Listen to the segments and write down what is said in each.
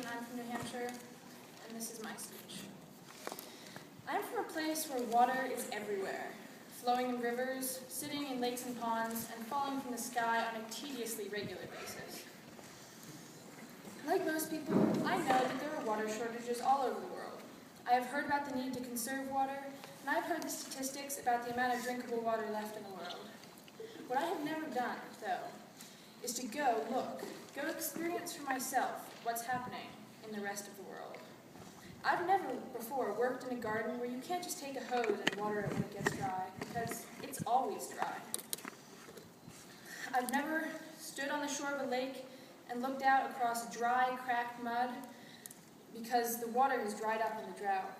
and I'm from New Hampshire, and this is my speech. I'm from a place where water is everywhere, flowing in rivers, sitting in lakes and ponds, and falling from the sky on a tediously regular basis. Like most people, I know that there are water shortages all over the world. I have heard about the need to conserve water, and I've heard the statistics about the amount of drinkable water left in the world. What I have never done, though, is to go experience for myself what's happening in the rest of the world. I've never before worked in a garden where you can't just take a hose and water it when it gets dry, because it's always dry. I've never stood on the shore of a lake and looked out across dry, cracked mud because the water has dried up in the drought.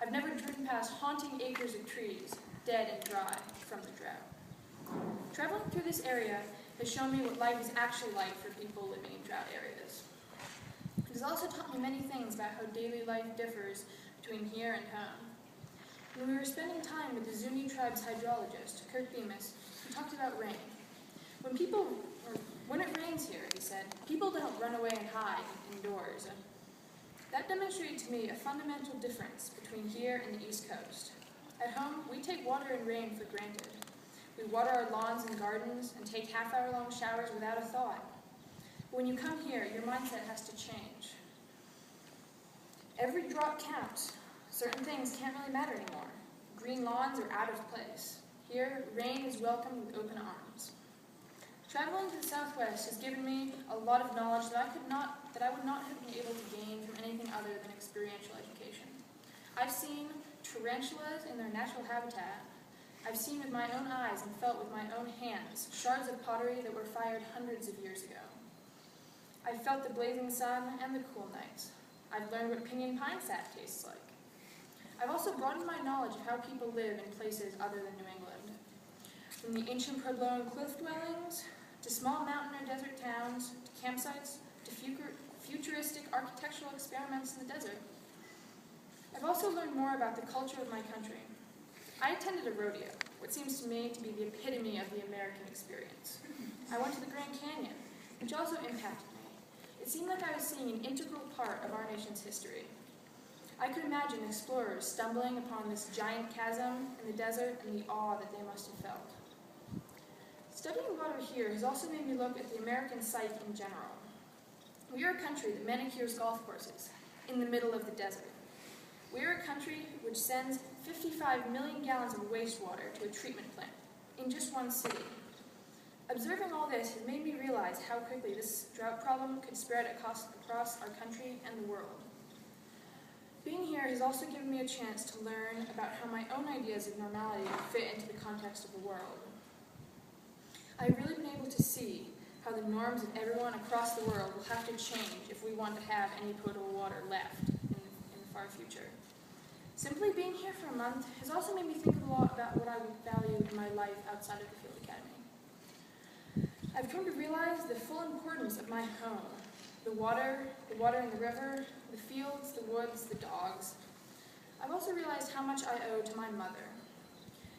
I've never driven past haunting acres of trees, dead and dry from the drought. Traveling through this area has shown me what life is actually like for people living in drought areas. It has also taught me many things about how daily life differs between here and home. When we were spending time with the Zuni tribe's hydrologist, Kirk Bemis, he talked about rain. When it rains here, he said, people don't run away and hide indoors. And that demonstrated to me a fundamental difference between here and the East Coast. At home, we take water and rain for granted. We water our lawns and gardens and take half-hour-long showers without a thought. But when you come here, your mindset has to change. Every drop counts. Certain things can't really matter anymore. Green lawns are out of place. Here, rain is welcomed with open arms. Traveling to the Southwest has given me a lot of knowledge that I would not have been able to gain from anything other than experiential education. I've seen tarantulas in their natural habitat. I've seen with my own eyes and felt with my own hands shards of pottery that were fired hundreds of years ago. I've felt the blazing sun and the cool nights. I've learned what pinyon pine sap tastes like. I've also broadened my knowledge of how people live in places other than New England. From the ancient Puebloan cliff dwellings, to small mountain or desert towns, to campsites, to futuristic architectural experiments in the desert. I've also learned more about the culture of my country. I attended a rodeo, what seems to me to be the epitome of the American experience. I went to the Grand Canyon, which also impacted me. It seemed like I was seeing an integral part of our nation's history. I could imagine explorers stumbling upon this giant chasm in the desert and the awe that they must have felt. Studying water here has also made me look at the American psyche in general. We are a country that manicures golf courses in the middle of the desert. We are a country which sends 55 million gallons of wastewater to a treatment plant in just one city. Observing all this has made me realize how quickly this drought problem could spread across our country and the world. Being here has also given me a chance to learn about how my own ideas of normality fit into the context of the world. I've really been able to see how the norms of everyone across the world will have to change if we want to have any potable water left in the far future. Simply being here for a month has also made me think a lot about what I would value in my life outside of the Field Academy. I've come to realize the full importance of my home, the water in the river, the fields, the woods, the dogs. I've also realized how much I owe to my mother.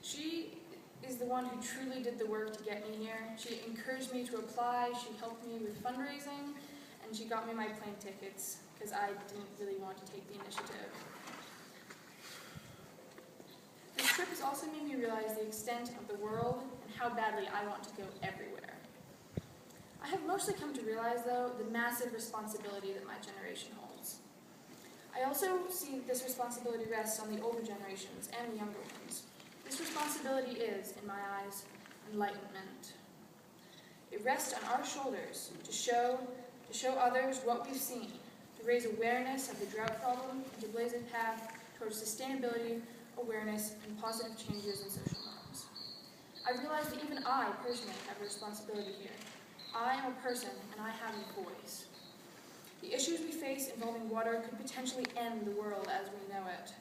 She is the one who truly did the work to get me here. She encouraged me to apply, she helped me with fundraising, and she got me my plane tickets because I didn't really want to take the initiative. This trip has also made me realize the extent of the world and how badly I want to go everywhere. I have mostly come to realize, though, the massive responsibility that my generation holds. I also see that this responsibility rests on the older generations and the younger ones. This responsibility is, in my eyes, enlightenment. It rests on our shoulders to show others what we've seen, to raise awareness of the drought problem, and to blaze a path towards sustainability, awareness, and positive changes in social norms. I realize that even I, personally, have a responsibility here. I am a person, and I have a voice. The issues we face involving water could potentially end the world as we know it.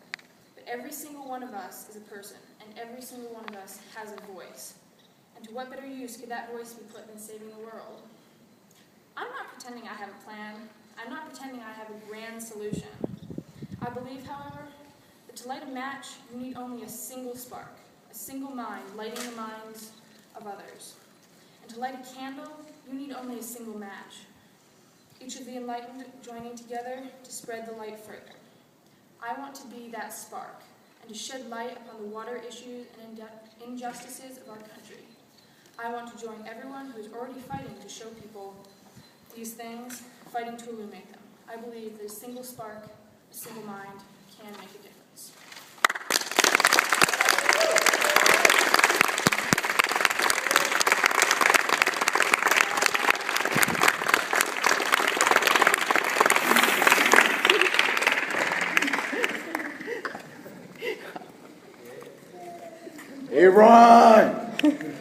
But every single one of us is a person, and every single one of us has a voice. And to what better use could that voice be put than saving the world? I'm not pretending I have a plan. I'm not pretending I have a grand solution. I believe, however, that to light a match, you need only a single spark, a single mind lighting the minds of others. And to light a candle, you need only a single match. each of the enlightened joining together to spread the light further. I want to be that spark, and to shed light upon the water issues and injustices of our country. I want to join everyone who is already fighting to show people these things, fighting to illuminate them. I believe that a single spark, a single mind, can make a difference. Hey, Ron!